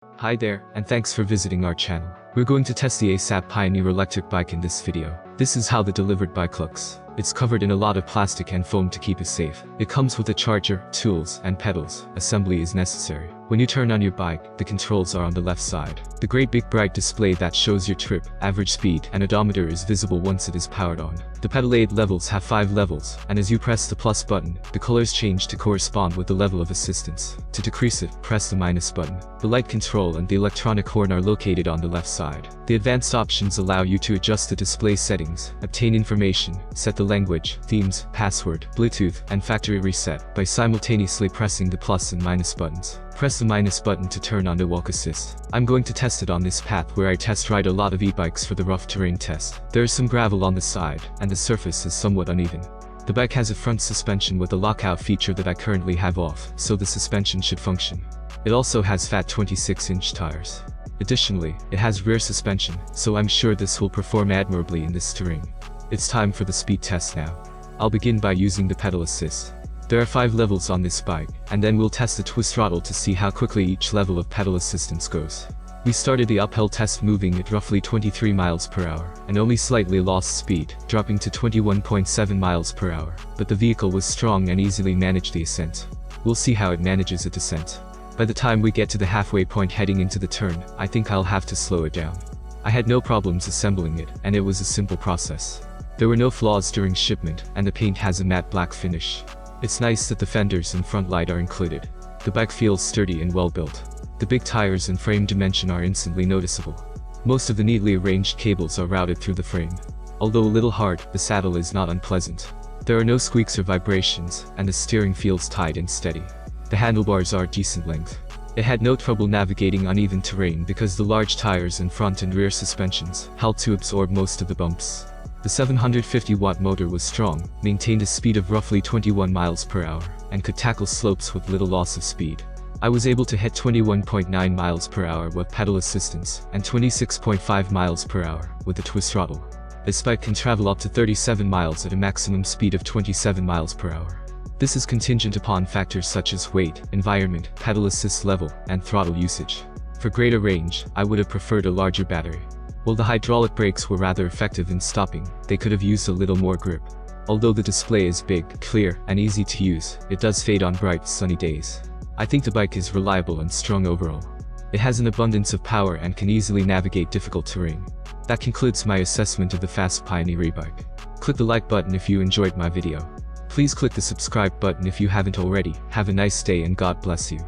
Hi there, and thanks for visiting our channel. We're going to test the ASAP Pioneer electric bike in this video. This is how the delivered bike looks. It's covered in a lot of plastic and foam to keep it safe. It comes with a charger, tools, and pedals. Assembly is necessary. When you turn on your bike, the controls are on the left side. The great big bright display that shows your trip, average speed, and odometer is visible once it is powered on. The pedal aid levels have 5 levels, and as you press the plus button, the colors change to correspond with the level of assistance. To decrease it, press the minus button. The light control and the electronic horn are located on the left side. The advanced options allow you to adjust the display settings, obtain information, set the language, themes, password, Bluetooth, and factory reset by simultaneously pressing the plus and minus buttons. Press the minus button to turn on the walk assist. I'm going to test it on this path where I test ride a lot of e-bikes for the rough terrain test. There is some gravel on the side, and the surface is somewhat uneven. The bike has a front suspension with a lockout feature that I currently have off, so the suspension should function. It also has fat 26-inch tires. Additionally, it has rear suspension, so I'm sure this will perform admirably in this terrain. It's time for the speed test now. I'll begin by using the pedal assist. There are 5 levels on this bike, and then we'll test the twist throttle to see how quickly each level of pedal assistance goes. We started the uphill test moving at roughly 23 miles per hour, and only slightly lost speed, dropping to 21.7 miles per hour, but the vehicle was strong and easily managed the ascent. We'll see how it manages a descent. By the time we get to the halfway point heading into the turn, I think I'll have to slow it down. I had no problems assembling it, and it was a simple process. There were no flaws during shipment, and the paint has a matte black finish. It's nice that the fenders and front light are included. The bike feels sturdy and well built. The big tires and frame dimension are instantly noticeable. Most of the neatly arranged cables are routed through the frame. Although a little hard, the saddle is not unpleasant. There are no squeaks or vibrations, and the steering feels tight and steady. The handlebars are decent length. It had no trouble navigating uneven terrain because the large tires and front and rear suspensions helped to absorb most of the bumps. The 750-watt motor was strong, maintained a speed of roughly 21 miles per hour, and could tackle slopes with little loss of speed. I was able to hit 21.9 miles per hour with pedal assistance, and 26.5 miles per hour with the twist throttle. This bike can travel up to 37 miles at a maximum speed of 27 miles per hour. This is contingent upon factors such as weight, environment, pedal assist level, and throttle usage. For greater range, I would have preferred a larger battery. While the hydraulic brakes were rather effective in stopping, they could have used a little more grip. Although the display is big, clear, and easy to use, it does fade on bright, sunny days. I think the bike is reliable and strong overall. It has an abundance of power and can easily navigate difficult terrain. That concludes my assessment of the Fast Pioneer e-bike. Click the like button if you enjoyed my video. Please click the subscribe button if you haven't already. Have a nice day and God bless you.